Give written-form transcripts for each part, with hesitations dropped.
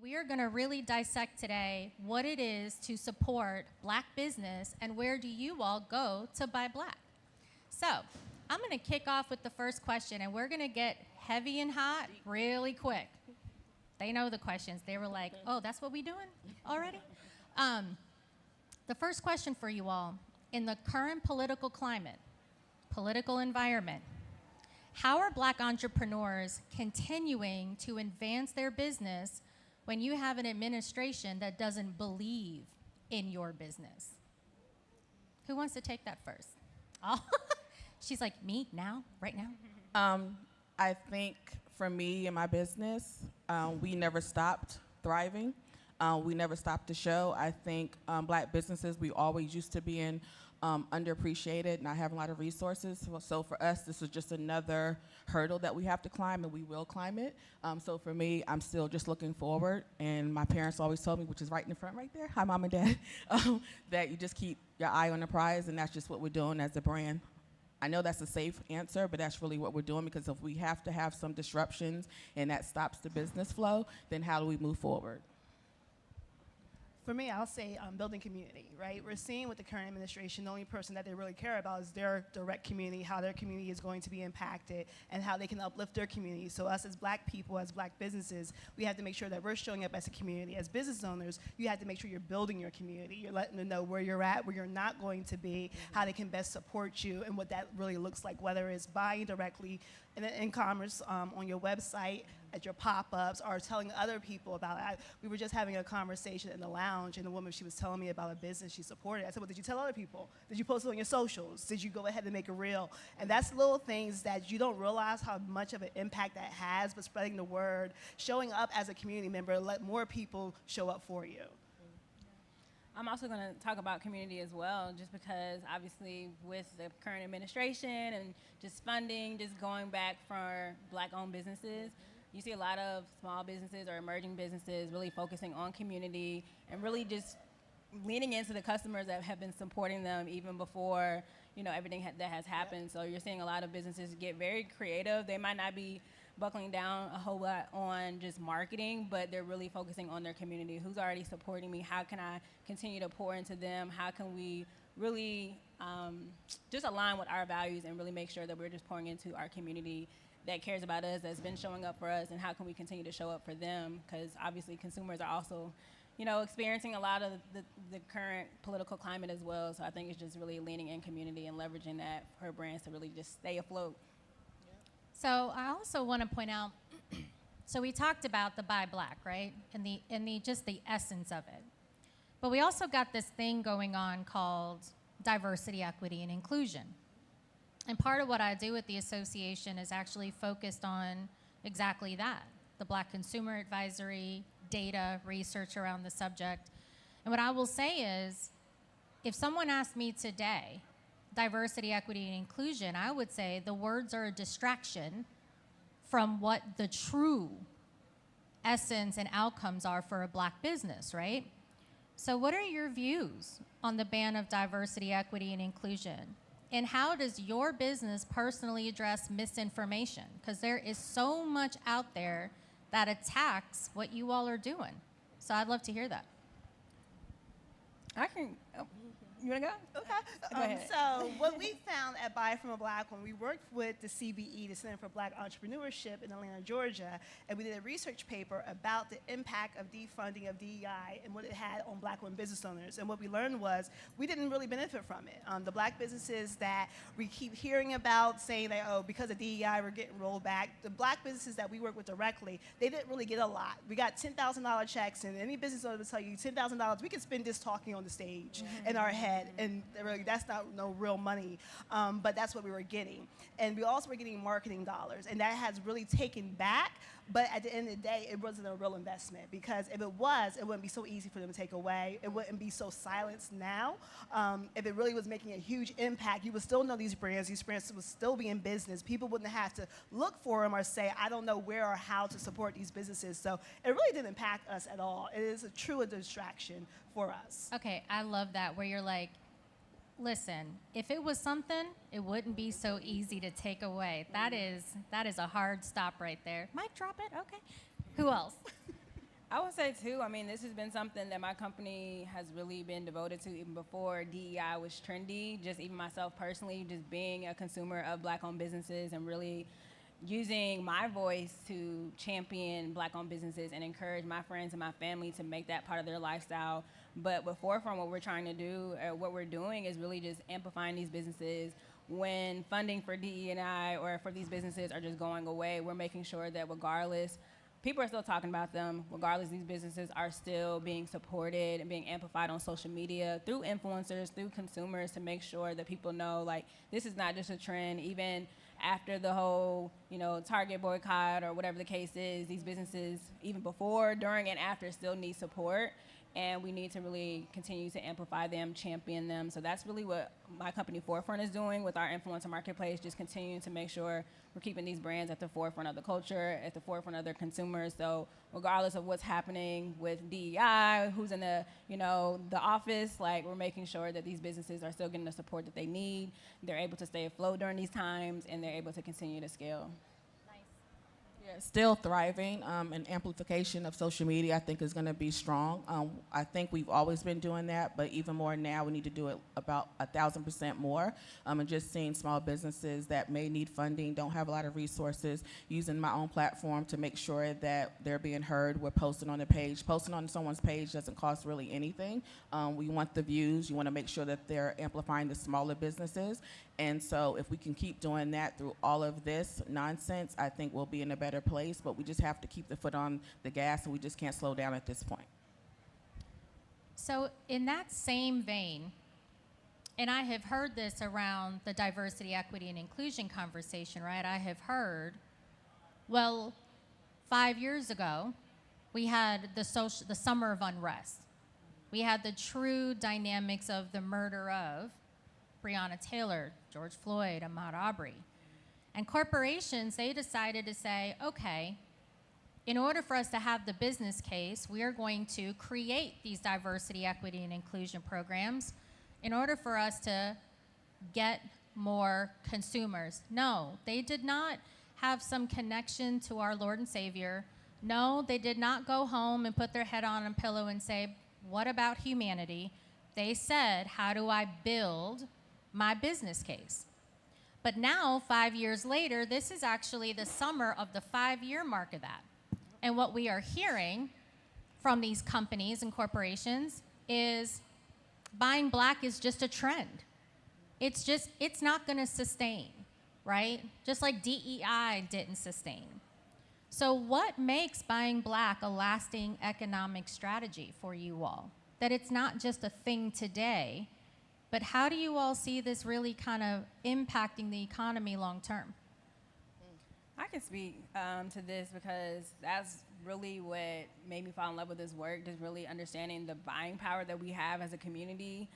We are going to really dissect today what it is to support Black business and where do you all go to buy Black. So I'm going to kick off with the first question, and we're going to get heavy and hot really quick. They know the questions. They were like, oh, that's what we doing already? The first question for you all, in the current political climate, political environment, how are Black entrepreneurs continuing to advance their business when you have an administration that doesn't believe in your business? Who wants to take that first? Oh, she's like, me now, right now? I think for me and my business, we never stopped thriving. We never stopped to show. I think Black businesses, we always used to be in underappreciated, not having a lot of resources. So for us, this was just another hurdle that we have to climb, and we will climb it. So for me, I'm still just looking forward. And my parents always told me, which is right in the front right there, hi, Mom and Dad, that you just keep your eye on the prize, and that's just what we're doing as a brand. I know that's a safe answer, but that's really what we're doing, because if we have to have some disruptions and that stops the business flow, then how do we move forward? For me, I'll say building community, right? We're seeing with the current administration, the only person that they really care about is their direct community, how their community is going to be impacted, and how they can uplift their community. So us as Black people, as Black businesses, we have to make sure that we're showing up as a community. As business owners, you have to make sure you're building your community. You're letting them know where you're at, where you're not going to be, how they can best support you, and what that really looks like, whether it's buying directly in commerce on your website, at your pop-ups, or telling other people about it. We were just having a conversation in the lounge, and the woman, she was telling me about a business she supported. I said, well, did you tell other people? Did you post it on your socials? Did you go ahead and make it real? And that's little things that you don't realize how much of an impact that has, but spreading the word, showing up as a community member, let more people show up for you. I'm also going to talk about community as well, just because obviously with the current administration and just funding, just going back for Black-owned businesses, you see a lot of small businesses or emerging businesses really focusing on community and really just leaning into the customers that have been supporting them even before, everything that has happened. So you're seeing a lot of businesses get very creative. They might not be buckling down a whole lot on just marketing, but they're really focusing on their community. Who's already supporting me? How can I continue to pour into them? How can we really just align with our values and really make sure that we're just pouring into our community that cares about us, that's been showing up for us, and how can we continue to show up for them? Because obviously consumers are also, experiencing a lot of the current political climate as well. So I think it's just really leaning in community and leveraging that for brands to really just stay afloat. So I also want to point out, so we talked about the Buy Black, right? And the just the essence of it. But we also got this thing going on called diversity, equity, and inclusion. And part of what I do with the association is actually focused on exactly that, the Black Consumer Advisory, data, research around the subject. And what I will say is, if someone asked me today, diversity, equity, and inclusion, I would say the words are a distraction from what the true essence and outcomes are for a Black business, right? So what are your views on the ban of diversity, equity, and inclusion? And how does your business personally address misinformation? Because there is so much out there that attacks what you all are doing. So I'd love to hear that. You want to go? Okay. Go ahead. So what we found at Buy From a Black, when we worked with the CBE, the Center for Black Entrepreneurship in Atlanta, Georgia, and we did a research paper about the impact of defunding of DEI and what it had on Black-owned business owners. And what we learned was we didn't really benefit from it. The Black businesses that we keep hearing about saying that, oh, because of DEI, we're getting rolled back. The Black businesses that we work with directly, they didn't really get a lot. We got $10,000 checks, and any business owner will tell you $10,000, we can spend this talking on the stage in our head. And really, that's not no real money, but that's what we were getting. And we also were getting marketing dollars, and that has really taken back. But at the end of the day, it wasn't a real investment, because if it was, it wouldn't be so easy for them to take away. It wouldn't be so silenced now. If it really was making a huge impact, you would still know these brands. These brands would still be in business. People wouldn't have to look for them or say, I don't know where or how to support these businesses. So it really didn't impact us at all. It is a true distraction for us. Okay, I love that, where you're like, listen, if it was something, it wouldn't be so easy to take away. That is a hard stop right there. Mic drop it, okay. Who else? I would say too, I mean, this has been something that my company has really been devoted to even before DEI was trendy. Just even myself personally, just being a consumer of black-owned businesses and really using my voice to champion black-owned businesses and encourage my friends and my family to make that part of their lifestyle. But with Forefront, what we're trying to do, what we're doing is really just amplifying these businesses. When funding for DE&I or for these businesses are just going away, we're making sure that regardless, people are still talking about them. Regardless, these businesses are still being supported and being amplified on social media through influencers, through consumers, to make sure that people know, like, this is not just a trend. Even after the whole, Target boycott or whatever the case is, these businesses, even before, during, and after, still need support. And we need to really continue to amplify them, champion them. So that's really what my company Forefront is doing with our influencer marketplace, just continuing to make sure we're keeping these brands at the forefront of the culture, at the forefront of their consumers. So regardless of what's happening with DEI, who's in the, the office, like, we're making sure that these businesses are still getting the support that they need. They're able to stay afloat during these times, and they're able to continue to scale. Yeah, still thriving, and amplification of social media, I think, is going to be strong. I think we've always been doing that, but even more now, we need to do it about 1,000% more. And just seeing small businesses that may need funding, don't have a lot of resources, using my own platform to make sure that they're being heard. We're posting on the page. Posting on someone's page doesn't cost really anything. We want the views. You want to make sure that they're amplifying the smaller businesses. And so if we can keep doing that through all of this nonsense, I think we'll be in a better place. But we just have to keep the foot on the gas, and we just can't slow down at this point. So in that same vein, and I have heard this around the diversity, equity, and inclusion conversation, right? I have heard, well, 5 years ago, we had the summer of unrest. We had the true dynamics of the murder of Breonna Taylor, George Floyd, Ahmaud Arbery. And corporations, they decided to say, okay, in order for us to have the business case, we are going to create these diversity, equity, and inclusion programs in order for us to get more consumers. No, they did not have some connection to our Lord and Savior. No, they did not go home and put their head on a pillow and say, what about humanity? They said, how do I build my business case? But now, 5 years later, this is actually the summer of the 5-year mark of that. And what we are hearing from these companies and corporations is buying black is just a trend. It's not going to sustain, right? Just like DEI didn't sustain. So what makes buying black a lasting economic strategy for you all? That it's not just a thing today, but how do you all see this really kind of impacting the economy long term? I can speak to this because that's really what made me fall in love with this work, just really understanding the buying power that we have as a community.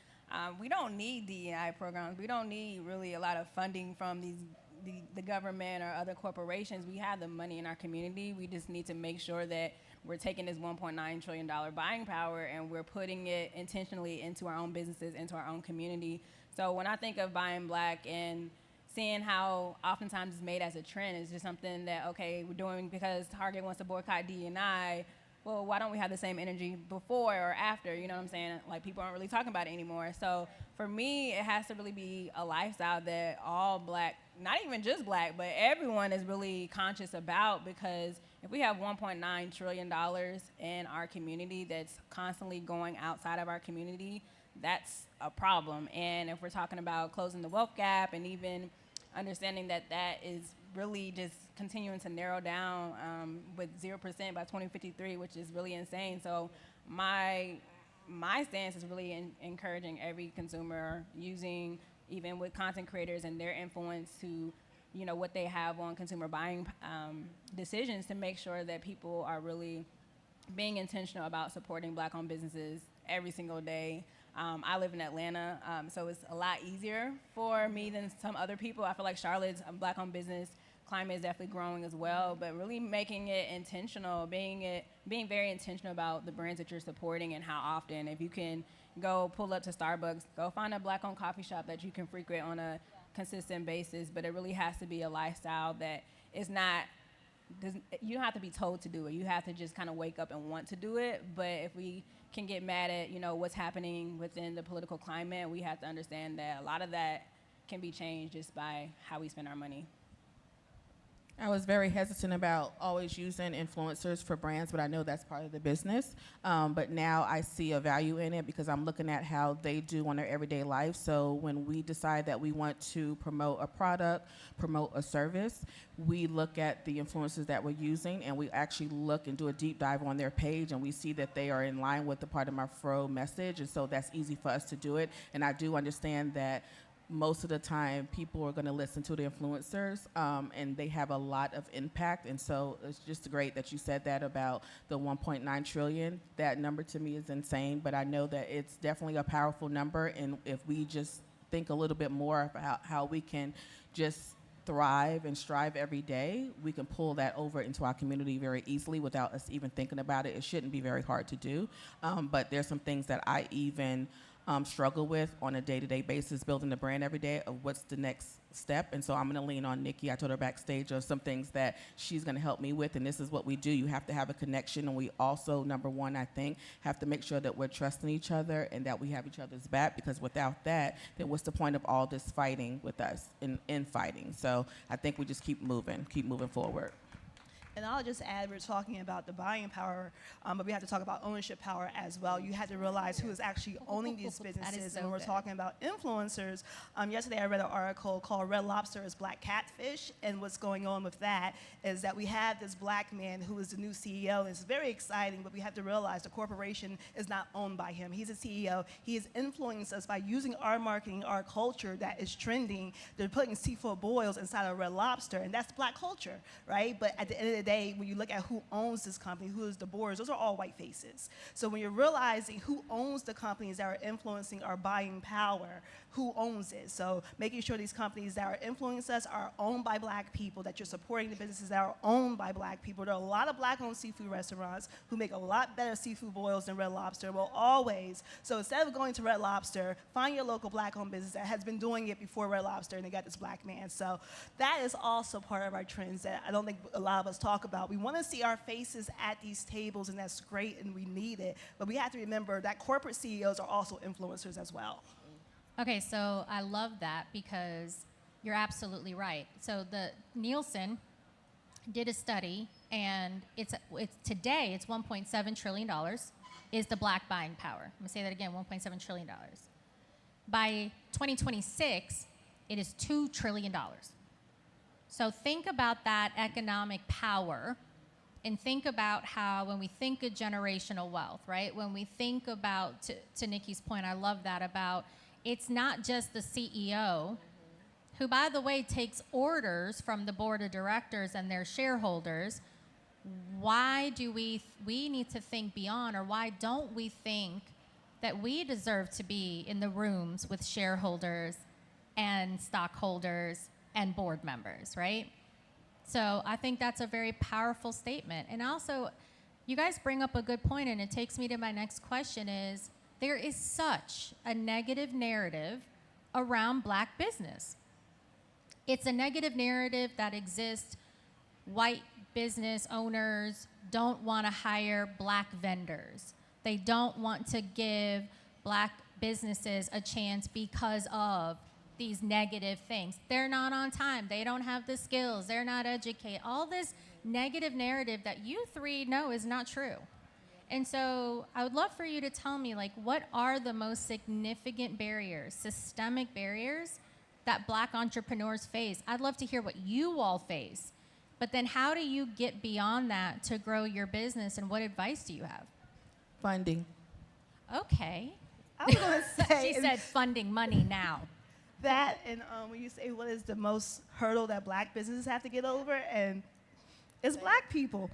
We don't need DEI programs. We don't need really a lot of funding from the government or other corporations. We have the money in our community. We just need to make sure that we're taking this $1.9 trillion buying power and we're putting it intentionally into our own businesses, into our own community. So when I think of buying black and seeing how oftentimes it's made as a trend, it's just something that, okay, we're doing because Target wants to boycott D&I. Well, why don't we have the same energy before or after? You know what I'm saying? Like, people aren't really talking about it anymore. So for me, it has to really be a lifestyle that all black, not even just black, but everyone is really conscious about, because if we have $1.9 trillion in our community that's constantly going outside of our community, that's a problem. And if we're talking about closing the wealth gap and even understanding that that is really just continuing to narrow down with 0% by 2053, which is really insane. So my stance is really encouraging every consumer, using even with content creators and their influence to, you know, what they have on consumer buying decisions, to make sure that people are really being intentional about supporting black-owned businesses every single day. I live in Atlanta, so it's a lot easier for me than some other people. I feel like Charlotte's black-owned business climate is definitely growing as well, but really making it intentional, being very intentional about the brands that you're supporting and how often. If you can go pull up to Starbucks, go find a black-owned coffee shop that you can frequent on a consistent basis, but it really has to be a lifestyle that is not you don't have to be told to do it. You have to just kind of wake up and want to do it. But if we can get mad at, what's happening within the political climate, we have to understand that a lot of that can be changed just by how we spend our money. I was very hesitant about always using influencers for brands, but I know that's part of the business. But now I see a value in it because I'm looking at how they do on their everyday life. So when we decide that we want to promote a product, promote a service, we look at the influencers that we're using, and we actually look and do a deep dive on their page, and we see that they are in line with the part of My Fro message, and so that's easy for us to do it. And I do understand that most of the time people are going to listen to the influencers, and they have a lot of impact. And so it's just great that you said that about the 1.9 trillion. That number to me is insane, but I know that it's definitely a powerful number. And if we just think a little bit more about how we can just thrive and strive every day, we can pull that over into our community very easily without us even thinking about it. It shouldn't be very hard to do. But there's some things that I even struggle with on a day-to-day basis, building the brand every day of what's the next step. And so I'm going to lean on Nikki. I told her backstage of some things that she's going to help me with, and this is what we do. You have to have a connection, and we also, number one, I think, have to make sure that we're trusting each other and that we have each other's back, because without that, then what's the point of all this fighting with us in fighting? So I think we just keep moving forward. And I'll just add, we're talking about the buying power, but we have to talk about ownership power as well. You have to realize who is actually owning these businesses. so And when we're good. talking about influencers, yesterday I read an article called Red Lobster is Black Catfish. And what's going on with that is that we have this black man who is the new CEO. And it's very exciting, but we have to realize the corporation is not owned by him. He's a CEO. He has influenced us by using our marketing, our culture that is trending. They're putting seafood boils inside of Red Lobster, and that's black culture, right? But at the end of the day, when you look at who owns this company, who is the boards, those are all white faces. So when you're realizing who owns the companies that are influencing our buying power, who owns it? So making sure these companies that are influencing us are owned by black people, that you're supporting the businesses that are owned by black people. There are a lot of black-owned seafood restaurants who make a lot better seafood boils than Red Lobster will always. So instead of going to Red Lobster, find your local black-owned business that has been doing it before Red Lobster, and they got this black man. So that is also part of our trends that I don't think a lot of us talk about. We want to see our faces at these tables, and that's great, and we need it. But we have to remember that corporate CEOs are also influencers as well. Okay, so I love that because you're absolutely right. So the Nielsen did a study, and it's today it's $1.7 trillion is the black buying power. Let me say that again, $1.7 trillion. By 2026, it is $2 trillion. So think about that economic power, and think about how when we think of generational wealth, right? When we think about, to Nikki's point, I love that about, it's not just the CEO, who, by the way, takes orders from the board of directors and their shareholders. Why do we need to think beyond, or why don't we think that we deserve to be in the rooms with shareholders and stockholders and board members, right? So I think that's a very powerful statement. And also, you guys bring up a good point, and it takes me to my next question is, there is such a negative narrative around black business. It's a negative narrative that exists. White business owners don't want to hire black vendors. They don't want to give black businesses a chance because of these negative things. They're not on time. They don't have the skills. They're not educated. All this negative narrative that you three know is not true. And so I would love for you to tell me, like, what are the most significant barriers, systemic barriers that black entrepreneurs face? I'd love to hear what you all face. But then how do you get beyond that to grow your business, and what advice do you have? Funding. Okay. I was going to say She said funding, money now. that, and when you say what is the most hurdle that black businesses have to get over, and it's black people.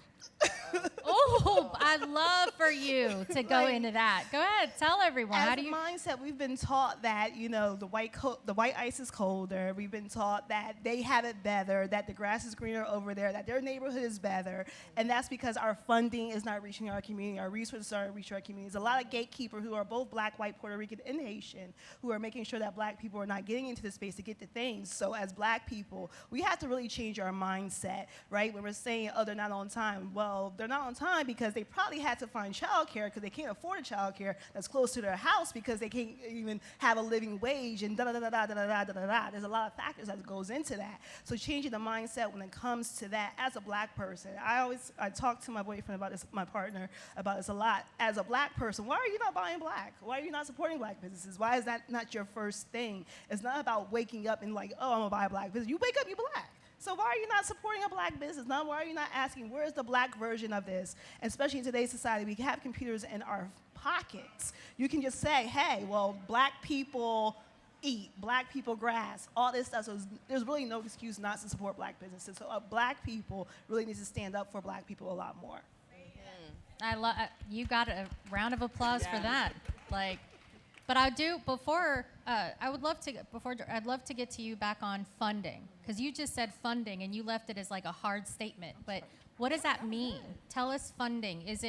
Oh, I'd love for you to go into that. Go ahead, tell everyone. As How a do you? mindset, we've been taught that, the white ice is colder. We've been taught that they have it better, that the grass is greener over there, that their neighborhood is better. And that's because our funding is not reaching our community, our resources aren't reaching our community. There's a lot of gatekeepers who are both black, white, Puerto Rican, and Haitian who are making sure that black people are not getting into the space to get the things. So as black people, we have to really change our mindset, right? When we're saying, oh, they're not on time. Well, they're not on time because they probably had to find childcare because they can't afford a childcare that's close to their house because they can't even have a living wage and da-da-da-da-da-da-da-da-da. There's a lot of factors that goes into that. So changing the mindset when it comes to that as a black person, I talk to my boyfriend about this, my partner, about this a lot. As a black person, why are you not buying black? Why are you not supporting black businesses? Why is that not your first thing? It's not about waking up and like, oh, I'm gonna buy a black business. You wake up, you black. So why are you not supporting a black business? Now, why are you not asking, where's the black version of this? And especially in today's society, we have computers in our pockets. You can just say, hey, well, black people eat, black people grass, all this stuff. So there's really no excuse not to support black businesses. So black people really need to stand up for black people a lot more. I love. You got a round of applause for that. Like, but I do before. I would love to before. I'd love to get to you back on funding because you just said funding and you left it as like a hard statement. But what does that mean? Tell us funding. Is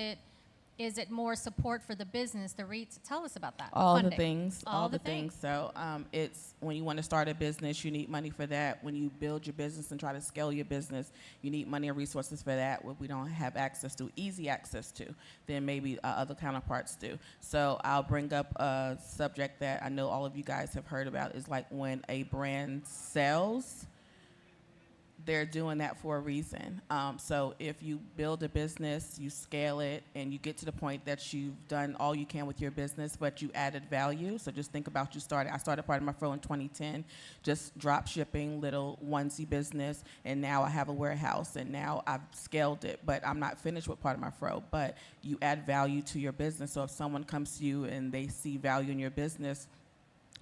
it more support for the business, the REITs? Tell us about that. All funding. the things. All the things. So it's when you want to start a business, you need money for that. When you build your business and try to scale your business, you need money and resources for that. What we don't have access to, easy access to, then maybe other counterparts do. So I'll bring up a subject that I know all of you guys have heard about is like when a brand sells, they're doing that for a reason. So if you build a business, you scale it, and you get to the point that you've done all you can with your business, but you added value. So just think about I started part of My Fro in 2010, just drop shipping, little onesie business, and now I have a warehouse, and now I've scaled it, but I'm not finished with part of My Fro, but you add value to your business. So if someone comes to you and they see value in your business,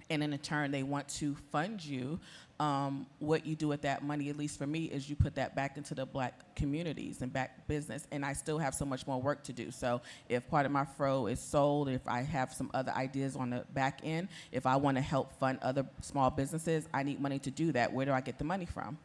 and in turn they want to fund you, what you do with that money, at least for me, is you put that back into the black communities and back business. And I still have so much more work to do. So if part of My Fro is sold, if I have some other ideas on the back end, if I want to help fund other small businesses, I need money to do that. Where do I get the money from?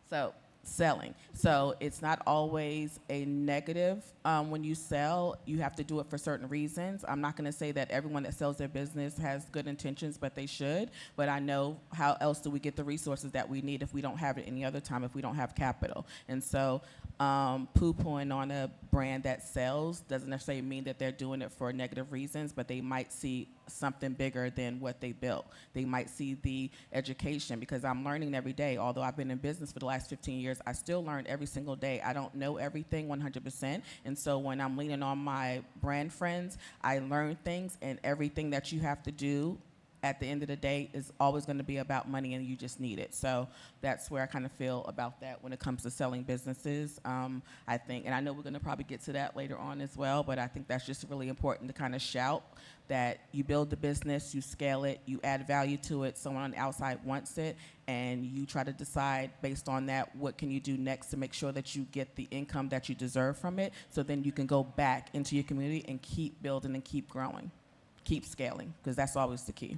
So selling. So it's not always a negative when you sell. You have to do it for certain reasons. I'm not going to say that everyone that sells their business has good intentions, but they should. But I know how else do we get the resources that we need if we don't have it any other time, if we don't have capital. And so poo-pooing on a brand that sells doesn't necessarily mean that they're doing it for negative reasons, but they might see something bigger than what they built. They might see the education, because I'm learning every day. Although I've been in business for the last 15 years, I still learn every single day. I don't know everything 100%. And so when I'm leaning on my brand friends, I learn things, and everything that you have to do at the end of the day is always going to be about money, and you just need it. So that's where I kind of feel about that when it comes to selling businesses. I think, and I know we're going to probably get to that later on as well, but I think that's just really important to kind of shout that you build the business, you scale it, you add value to it, someone on the outside wants it, and you try to decide based on that what can you do next to make sure that you get the income that you deserve from it, so then you can go back into your community and keep building and keep growing, keep scaling, because that's always the key.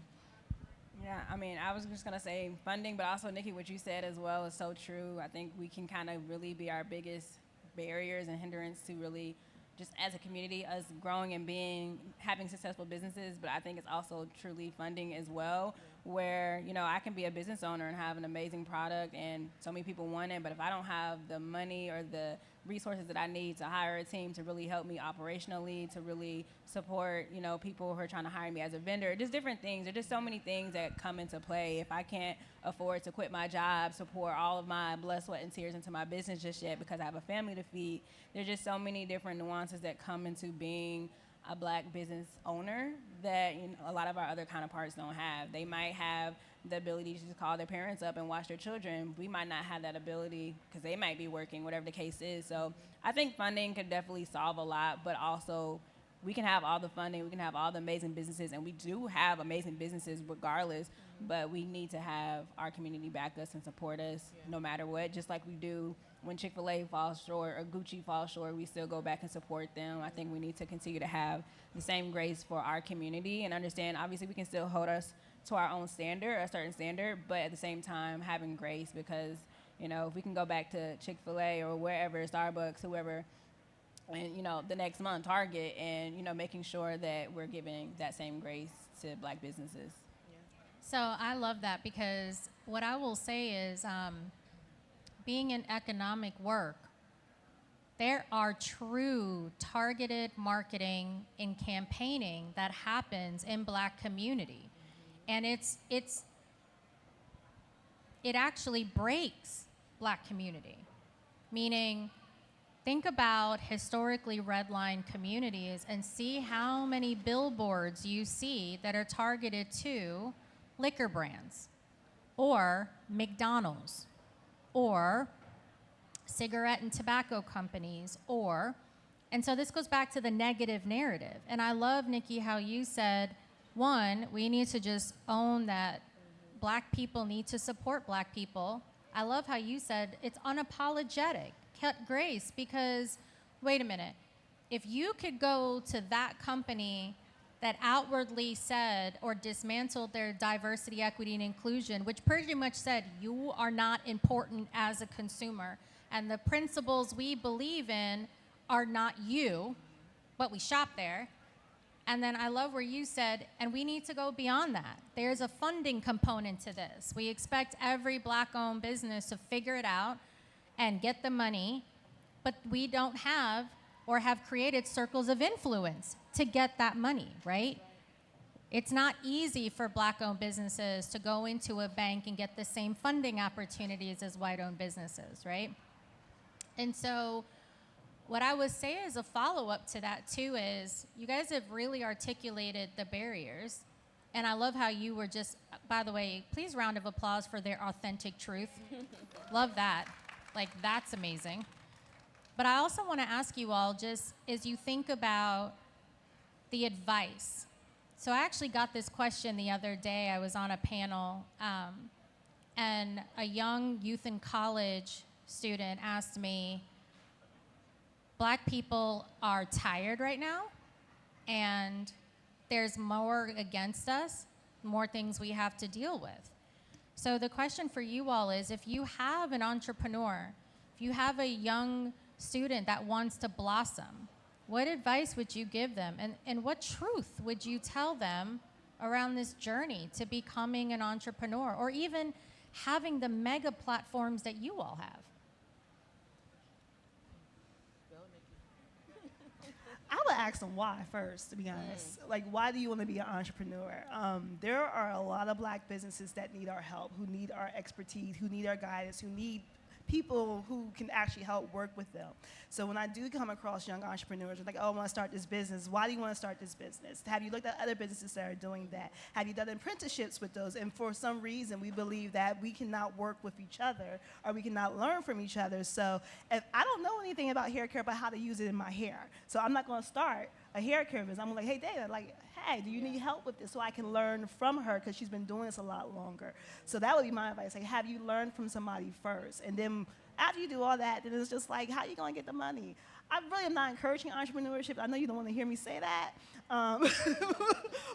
Yeah, I mean, I was just going to say funding, but also, Nikki, what you said as well is so true. I think we can kind of really be our biggest barriers and hindrance to really, just as a community, us growing and having successful businesses, but I think it's also truly funding as well, where, I can be a business owner and have an amazing product and so many people want it, but if I don't have the money or the resources that I need to hire a team to really help me operationally, to really support, people who are trying to hire me as a vendor, just different things. There's just so many things that come into play. If I can't afford to quit my job, support all of my blood, sweat, and tears into my business just yet because I have a family to feed, there's just so many different nuances that come into being a black business owner that a lot of our other counterparts don't have. They might have the ability to just call their parents up and watch their children. We might not have that ability because they might be working, whatever the case is. So I think funding could definitely solve a lot, but also we can have all the funding, we can have all the amazing businesses, and we do have amazing businesses regardless, but we need to have our community back us and support us no matter what, just like we do when Chick-fil-A falls short or Gucci falls short, we still go back and support them. I think we need to continue to have the same grace for our community and understand, obviously, we can still hold us to our own standard, a certain standard, but at the same time, having grace because, you know, if we can go back to Chick-fil-A or wherever, Starbucks, whoever, and, you know, the next month, Target, and, you know, making sure that we're giving that same grace to Black businesses. So I love that because what I will say is being in economic work, there are true targeted marketing and campaigning that happens in Black community. And it actually breaks Black community, meaning think about historically redlined communities and see how many billboards you see that are targeted to liquor brands or McDonald's or cigarette and tobacco companies and so this goes back to the negative narrative. And I love, Nikki, how you said, one, we need to just own that Black people need to support Black people. I love how you said it's unapologetic, cut grace, because wait a minute, if you could go to that company that outwardly said or dismantled their diversity, equity, and inclusion, which pretty much said you are not important as a consumer, and the principles we believe in are not you, but we shop there. And then I love where you said, and we need to go beyond that. There's a funding component to this. We expect every Black-owned business to figure it out and get the money, but we don't have or have created circles of influence to get that money, right? It's not easy for Black-owned businesses to go into a bank and get the same funding opportunities as white-owned businesses, right? And so what I would say as a follow-up to that, too, is you guys have really articulated the barriers. And I love how you were just, by the way, please round of applause for their authentic truth. Love that. Like, that's amazing. But I also want to ask you all, just as you think about the advice. So I actually got this question the other day. I was on a panel, and a young youth in college student asked me, Black people are tired right now, and there's more against us, more things we have to deal with. So the question for you all is, if you have an entrepreneur, if you have a young student that wants to blossom, what advice would you give them? And what truth would you tell them around this journey to becoming an entrepreneur, or even having the mega platforms that you all have? I would ask them why first, to be honest. Like, why do you want to be an entrepreneur? There are a lot of Black businesses that need our help, who need our expertise, who need our guidance, who need people who can actually help work with them. So when I do come across young entrepreneurs, they're like, oh, I want to start this business. Why do you want to start this business? Have you looked at other businesses that are doing that? Have you done apprenticeships with those? And for some reason, we believe that we cannot work with each other, or we cannot learn from each other. So if I don't know anything about hair care, but how to use it in my hair, so I'm not going to start a hair care business. I'm like, hey, Dana, like, hey, do you need help with this? So I can learn from her, because she's been doing this a lot longer. So that would be my advice. Like, have you learned from somebody first? And then after you do all that, then it's just like, how are you going to get the money? I really am not encouraging entrepreneurship. I know you don't want to hear me say that.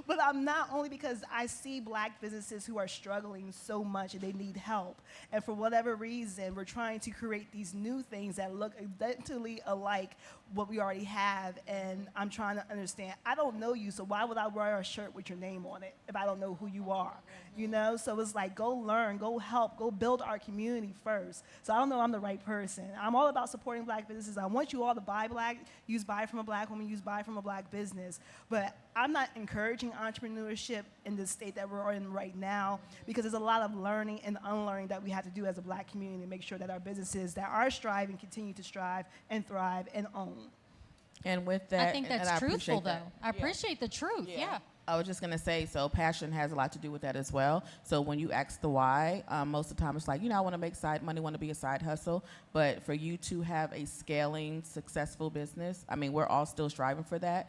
But I'm not, only because I see Black businesses who are struggling so much and they need help. And for whatever reason, we're trying to create these new things that look identically alike what we already have. And I'm trying to understand, I don't know you, so why would I wear a shirt with your name on it if I don't know who you are? You know, so it's like, go learn, go help, go build our community first. So I don't know I'm the right person. I'm all about supporting Black businesses. I want you all to buy Black, use buy from a Black woman, use buy from a Black business. But I'm not encouraging entrepreneurship in the state that we're in right now, because there's a lot of learning and unlearning that we have to do as a Black community to make sure that our businesses that are striving continue to strive and thrive and own. And with that, I think and that's I truthful, appreciate though. that. I appreciate the truth, yeah. I was just going to say, so passion has a lot to do with that as well. So when you ask the why, most of the time it's like, I want to make side money, want to be a side hustle. But for you to have a scaling, successful business, I mean, we're all still striving for that.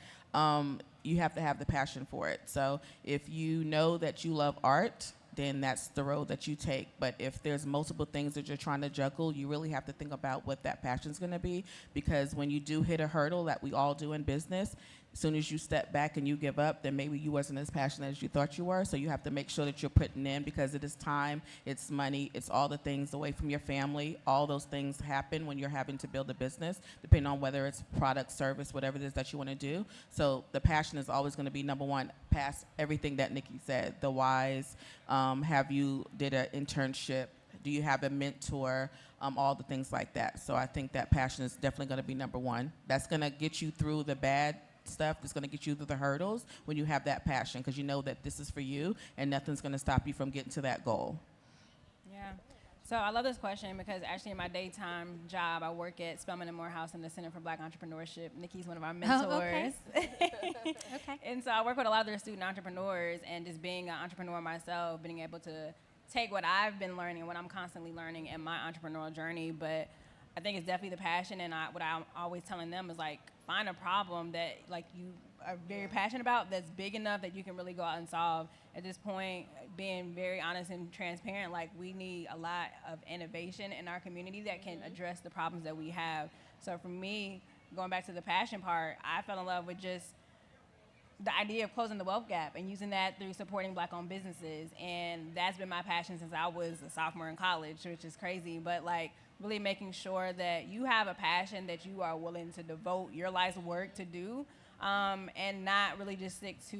You have to have the passion for it. So if you know that you love art, then that's the road that you take. But if there's multiple things that you're trying to juggle, you really have to think about what that passion's going to be, because when you do hit a hurdle that we all do in business, as soon as you step back and you give up, then maybe you wasn't as passionate as you thought you were. So you have to make sure that you're putting in, because it is time, it's money, it's all the things away from your family. All those things happen when you're having to build a business, depending on whether it's product, service, whatever it is that you want to do. So the passion is always going to be number one, past everything that Nikki said, the whys. Have you did an internship? Do you have a mentor? All the things like that. So I think that passion is definitely going to be number one. That's going to get you through the bad stuff. That's going to get you through the hurdles when you have that passion, because you know that this is for you and nothing's going to stop you from getting to that goal. Yeah. So I love this question because actually in my daytime job, I work at Spelman & Morehouse in the Center for Black Entrepreneurship. Nikki's one of our mentors. Oh, okay. And so I work with a lot of their student entrepreneurs, and just being an entrepreneur myself, being able to take what I've been learning and what I'm constantly learning in my entrepreneurial journey. But I think it's definitely the passion, and what I'm always telling them is, like, find a problem that, like, you are very passionate about that's big enough that you can really go out and solve. At this point, being very honest and transparent, like, we need a lot of innovation in our community that can address the problems that we have. So for me, going back to the passion part, I fell in love with just the idea of closing the wealth gap and using that through supporting Black-owned businesses. And that's been my passion since I was a sophomore in college, which is crazy. But, like, really making sure that you have a passion that you are willing to devote your life's work to do, and not really just stick to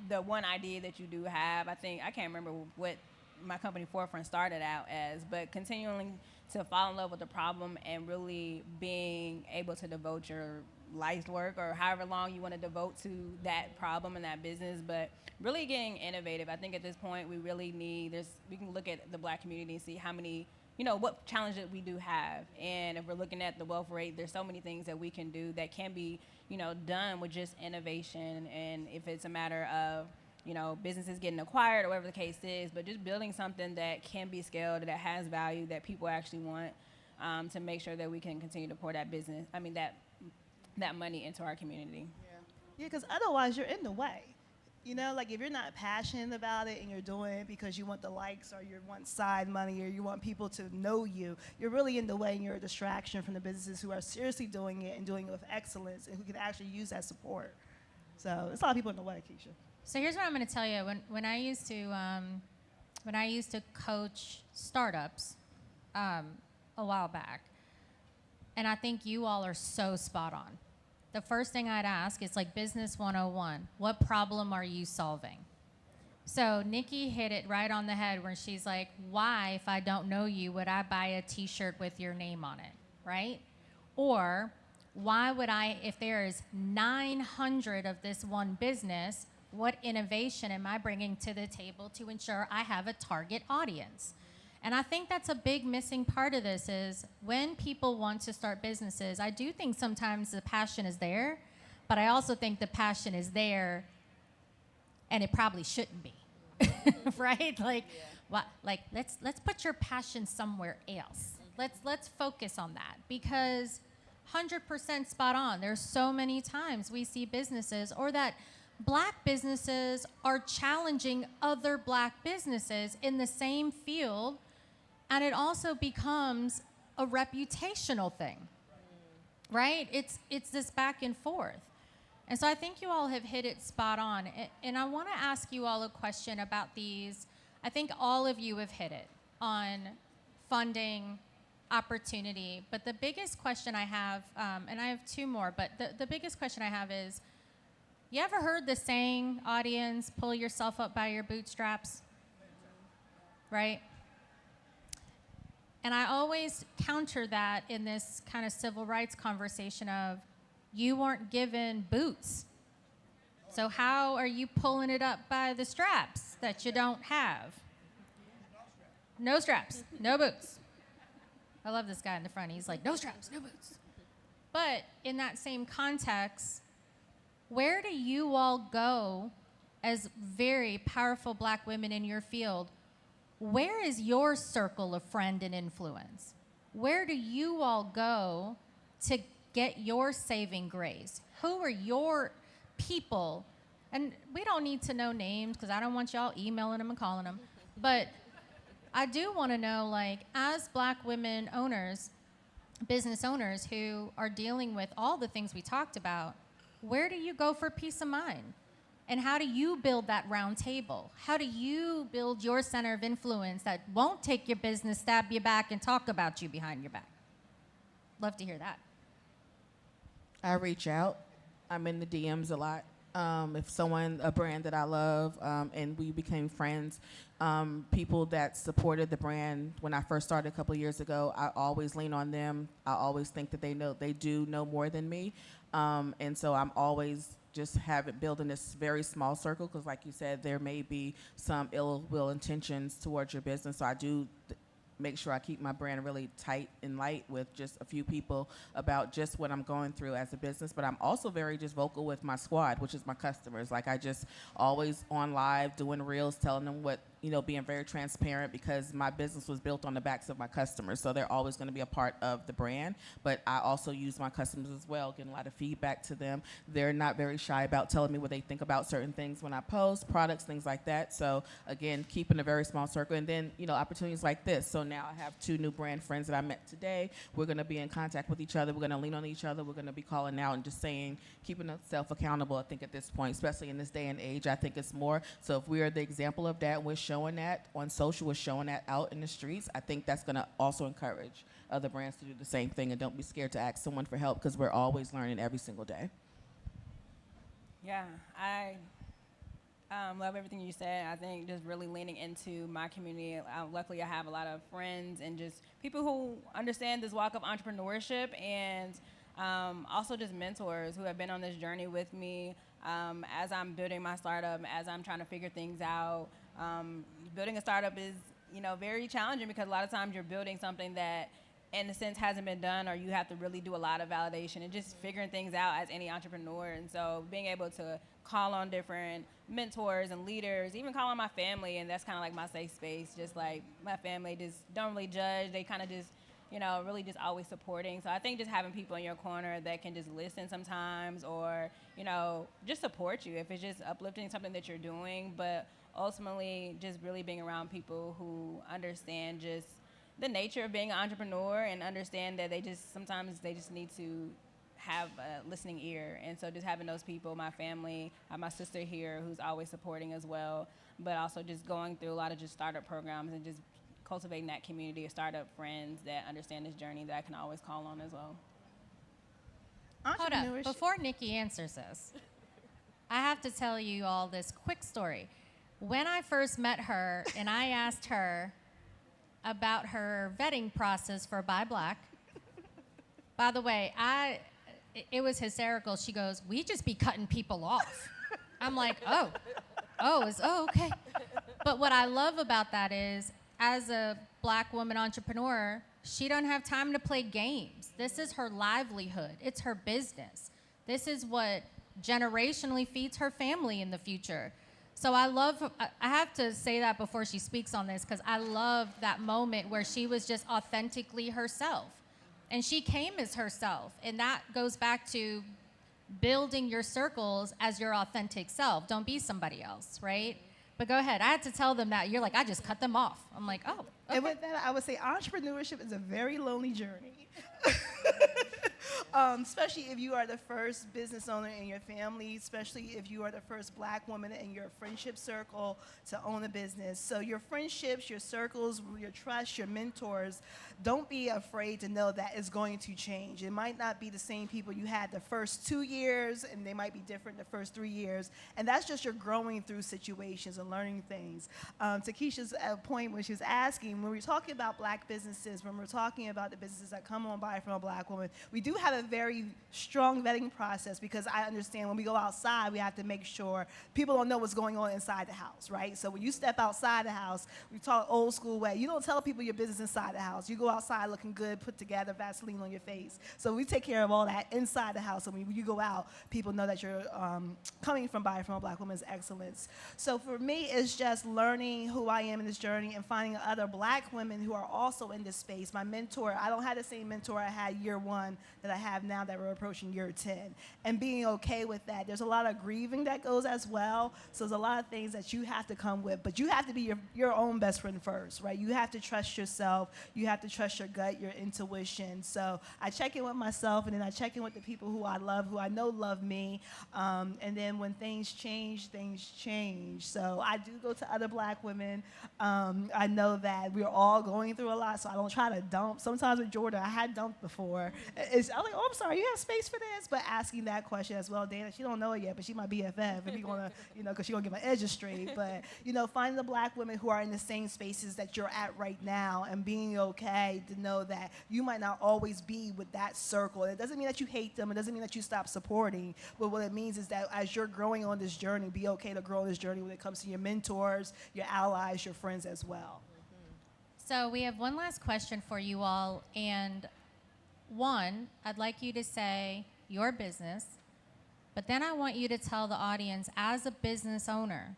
the one idea that you do have. I can't remember what my company Forefront started out as, but continuing to fall in love with the problem and really being able to devote your life's work or however long you want to devote to that problem and that business, but really getting innovative. I think at this point we really need, we can look at the Black community and see how many, what challenges we do have. And if we're looking at the wealth rate, there's so many things that we can do that can be, done with just innovation. And if it's a matter of, businesses getting acquired or whatever the case is, but just building something that can be scaled, that has value, that people actually want, to make sure that we can continue to pour that money into our community. Yeah, because otherwise you're in the way. Like, if you're not passionate about it and you're doing it because you want the likes or you want side money or you want people to know you, you're really in the way and you're a distraction from the businesses who are seriously doing it and doing it with excellence and who can actually use that support. So there's a lot of people in the way, Keisha. So here's what I'm going to tell you. When I used to coach startups a while back, and I think you all are so spot on. The first thing I'd ask is, like, business 101. What problem are you solving? So Nikki hit it right on the head where she's like, why, if I don't know you, would I buy a T-shirt with your name on it, right? Or why would I, if there's 900 of this one business, what innovation am I bringing to the table to ensure I have a target audience? And I think that's a big missing part of this is when people want to start businesses, I do think sometimes the passion is there, but I also think the passion is there and it probably shouldn't be, right? Like let's put your passion somewhere else. Let's focus on that, because 100% spot on. There's so many times we see businesses or that Black businesses are challenging other Black businesses in the same field, and it also becomes a reputational thing, right? It's this back and forth. And so I think you all have hit it spot on. And I want to ask you all a question about these. I think all of you have hit it on funding, opportunity. But the biggest question I have, and I have two more, but the biggest question I have is, you ever heard the saying, audience, pull yourself up by your bootstraps? Right? And I always counter that in this kind of civil rights conversation of, you weren't given boots. So how are you pulling it up by the straps that you don't have? No straps, no boots. I love this guy in the front. He's like, no straps, no boots. But in that same context, where do you all go as very powerful Black women in your field? Where is your circle of friend and influence? Where do you all go to get your saving grace? Who are your people and we don't need to know names because I don't want y'all emailing them and calling them. But I do want to know, like, as Black women owners, business owners who are dealing with all the things we talked about, where do you go for peace of mind? And how do you build that round table? How do you build your center of influence that won't take your business, stab your back, and talk about you behind your back? Love to hear that. I reach out. I'm in the DMs a lot. If someone, a brand that I love, and we became friends, people that supported the brand when I first started a couple of years ago, I always lean on them. I always think that they do know more than me. And so I'm always just building this very small circle because, like you said, there may be some ill will intentions towards your business. So I do make sure I keep my brand really tight and light with just a few people about just what I'm going through as a business. But I'm also very just vocal with my squad, which is my customers. Like, I just always on live doing reels, telling them what, being very transparent because my business was built on the backs of my customers. So they're always going to be a part of the brand. But I also use my customers as well, getting a lot of feedback to them. They're not very shy about telling me what they think about certain things when I post, products, things like that. So again, keeping a very small circle. And then, opportunities like this. So now I have 2 new brand friends that I met today. We're going to be in contact with each other. We're going to lean on each other. We're going to be calling out and just saying, keeping ourselves accountable, I think, at this point, especially in this day and age. I think it's more. So if we are the example of that, we're showing that on social, we're showing that out in the streets, I think that's going to also encourage other brands to do the same thing, and don't be scared to ask someone for help because we're always learning every single day. Yeah, I love everything you said. I think just really leaning into my community. Luckily, I have a lot of friends and just people who understand this walk of entrepreneurship, and also just mentors who have been on this journey with me as I'm building my startup, as I'm trying to figure things out. Building a startup is, very challenging because a lot of times you're building something that, in a sense, hasn't been done, or you have to really do a lot of validation and just figuring things out as any entrepreneur. And so being able to call on different mentors and leaders, even call on my family, and that's kind of like my safe space. Just like my family just don't really judge. They kind of just, really just always supporting. So I think just having people in your corner that can just listen sometimes, or, just support you if it's just uplifting something that you're doing. But ultimately, just really being around people who understand just the nature of being an entrepreneur and understand that sometimes they just need to have a listening ear. And so just having those people, my family, I have my sister here who's always supporting as well, but also just going through a lot of just startup programs and just cultivating that community of startup friends that understand this journey that I can always call on as well. Hold up. Before Nikki answers this, I have to tell you all this quick story. When I first met her and I asked her about her vetting process for Buy Black, by the way, it was hysterical. She goes, "We just be cutting people off." I'm like, okay. But what I love about that is, as a Black woman entrepreneur, she don't have time to play games. This is her livelihood. It's her business. This is what generationally feeds her family in the future. So I have to say that before she speaks on this, because I love that moment where she was just authentically herself. And she came as herself. And that goes back to building your circles as your authentic self. Don't be somebody else, right? But go ahead. I had to tell them that. You're like, I just cut them off. I'm like, oh, okay. And with that, I would say entrepreneurship is a very lonely journey. Especially if you are the first business owner in your family, especially if you are the first Black woman in your friendship circle to own a business. So your friendships, your circles, your trust, your mentors, don't be afraid to know that it's going to change. It might not be the same people you had the first 2 years, and they might be different the first 3 years. And that's just your growing through situations and learning things. To Keisha's point when she was asking, when we're talking about Black businesses, when we're talking about the businesses that come on by from a Black woman, we do have a very strong vetting process, because I understand when we go outside, we have to make sure people don't know what's going on inside the house, right? So when you step outside the house, we talk old school way, you don't tell people your business inside the house. You go outside looking good, put together, Vaseline on your face. So we take care of all that inside the house. So when you go out, people know that you're coming from a Black woman's excellence. So for me, it's just learning who I am in this journey and finding other Black women who are also in this space. My mentor, I don't have the same mentor I had year one that I had have now that we're approaching year 10, and being okay with that. There's a lot of grieving that goes as well. So there's a lot of things that you have to come with, but you have to be your own best friend first, right? You have to trust yourself. You have to trust your gut, your intuition. So I check in with myself, and then I check in with the people who I love, who I know love me. And then when things change, things change. So I do go to other Black women. I know that we're all going through a lot, so I don't try to dump. Sometimes with Jorydn, I had dumped before. I'm like, oh, I'm sorry, you have space for this? But asking that question as well, Dana, she don't know it yet, but she my BFF, if you gonna, because she gonna get my edges straight. But, finding the Black women who are in the same spaces that you're at right now and being okay to know that you might not always be with that circle. It doesn't mean that you hate them. It doesn't mean that you stop supporting. But what it means is that as you're growing on this journey, be okay to grow on this journey when it comes to your mentors, your allies, your friends as well. So we have one last question for you all. And one, I'd like you to say your business, but then I want you to tell the audience, as a business owner,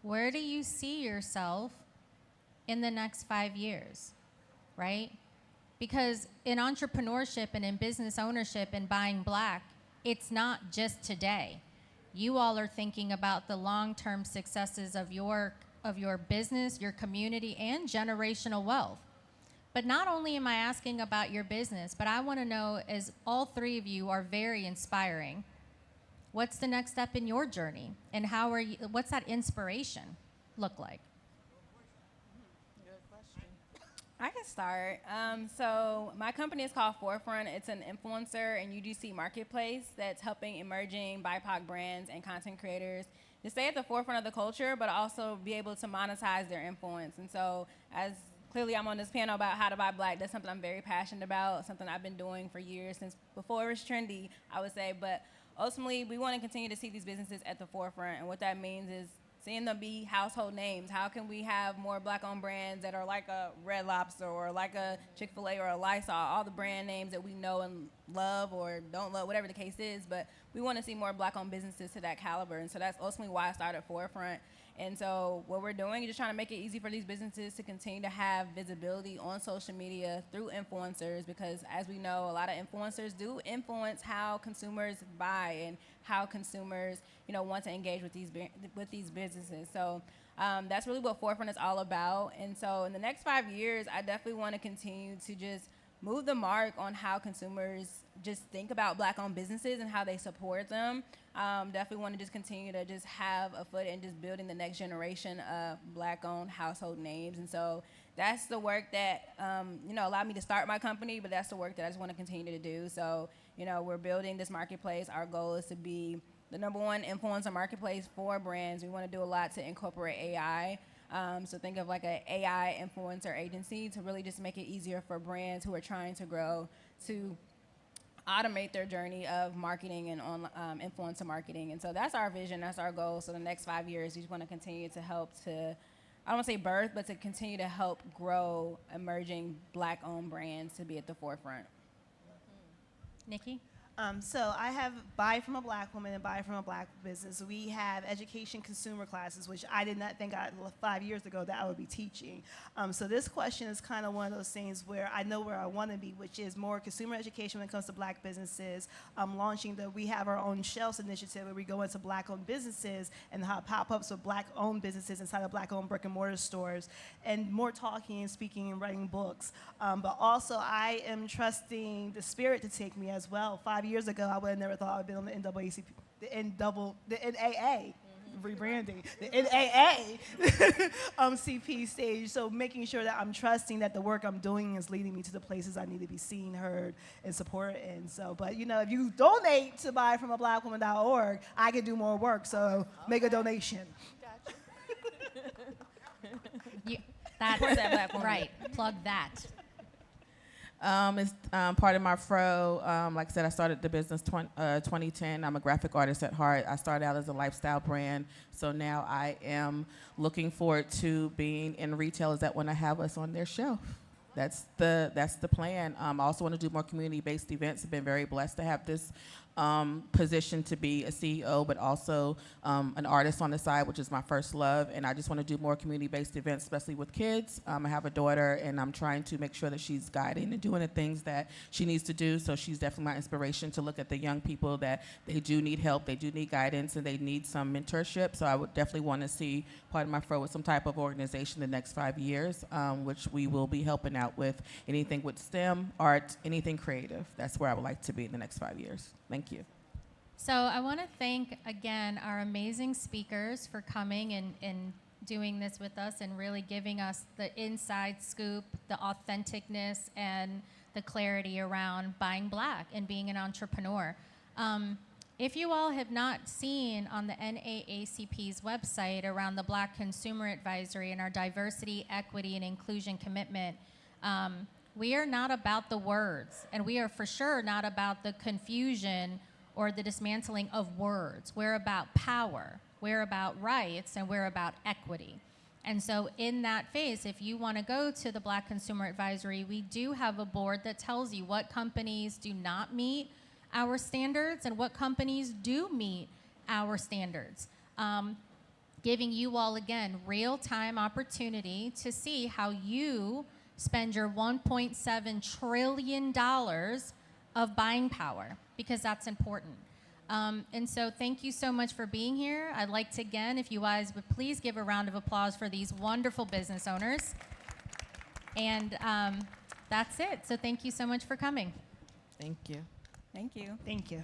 where do you see yourself in the next 5 years, right? Because in entrepreneurship and in business ownership and buying Black, it's not just today. You all are thinking about the long-term successes of your business, your community, and generational wealth. But not only am I asking about your business, but I want to know, as all three of you are very inspiring, what's the next step in your journey? And what's that inspiration look like? I can start. So my company is called Forefront. It's an influencer and UGC marketplace that's helping emerging BIPOC brands and content creators to stay at the forefront of the culture, but also be able to monetize their influence. And so, as clearly I'm on this panel about how to buy Black, that's something I'm very passionate about, something I've been doing for years, since before it was trendy, I would say. But ultimately, we want to continue to see these businesses at the forefront. And what that means is seeing them be household names. How can we have more Black-owned brands that are like a Red Lobster or like a Chick-fil-A or a Lysol, all the brand names that we know and love or don't love, whatever the case is, but we want to see more Black-owned businesses to that caliber, and so that's ultimately why I started Forefront. And so what we're doing is just trying to make it easy for these businesses to continue to have visibility on social media through influencers, because as we know, a lot of influencers do influence how consumers buy and how consumers, want to engage with these businesses. So that's really what Forefront is all about. And so in the next 5 years, I definitely want to continue to just move the mark on how consumers just think about Black-owned businesses and how they support them. Definitely want to just continue to just have a foot in just building the next generation of Black-owned household names. And so that's the work that, allowed me to start my company, but that's the work that I just want to continue to do. So, we're building this marketplace. Our goal is to be the #1 influencer marketplace for brands. We want to do a lot to incorporate AI. So think of like an AI influencer agency to really just make it easier for brands who are trying to grow to automate their journey of marketing and on influencer marketing. And so that's our vision, that's our goal. So the next 5 years, we just want to continue to help to, I don't want to say birth, but to continue to help grow emerging Black-owned brands to be at the forefront. Nikki? So I have Buy from a Black Woman and Buy from a Black Business. We have education consumer classes, which I did not think 5 years ago that I would be teaching. So this question is kind of one of those things where I know where I want to be, which is more consumer education when it comes to Black businesses. We have our own Shelves initiative where we go into Black-owned businesses and have pop-ups of Black-owned businesses inside of Black-owned brick-and-mortar stores, and more talking and speaking and writing books. But also I am trusting the spirit to take me as well. 5 years ago, I would have never thought I would be on the NAACP, the NAA, rebranding, the NAA CP stage. So making sure that I'm trusting that the work I'm doing is leading me to the places I need to be seen, heard, and supported in. So, but if you donate to buyfromablackwoman.org, I can do more work. So make a donation. That's that Black woman. right. Plug that. It's part of My Fro. Like I said, I started the business 2010. I'm a graphic artist at heart. I started out as a lifestyle brand, so now I am looking forward to being in retailers that want to have us on their shelf. That's the plan. I also want to do more community-based events. I've been very blessed to have this positioned to be a CEO, but also an artist on the side, which is my first love. And I just want to do more community-based events, especially with kids. I have a daughter, and I'm trying to make sure that she's guiding and doing the things that she needs to do. So she's definitely my inspiration to look at the young people that they do need help, they do need guidance, and they need some mentorship. So I would definitely want to see part of My Fro with some type of organization the next 5 years, which we will be helping out with anything with STEM, art, anything creative. That's where I would like to be in the next 5 years. Thank you. So I want to thank, again, our amazing speakers for coming and doing this with us and really giving us the inside scoop, the authenticness, and the clarity around buying black and being an entrepreneur. If you all have not seen on the NAACP's website around the Black Consumer Advisory and our diversity, equity, and inclusion commitment, we are not about the words, and we are for sure not about the confusion or the dismantling of words. We're about power, we're about rights, and we're about equity. And so in that phase, if you want to go to the Black Consumer Advisory, we do have a board that tells you what companies do not meet our standards and what companies do meet our standards. Giving you all, again, real-time opportunity to see how you spend your $1.7 trillion of buying power, because that's important. And so thank you so much for being here. I'd like to, again, if you guys would please give a round of applause for these wonderful business owners. And that's it. So thank you so much for coming. Thank you. Thank you. Thank you.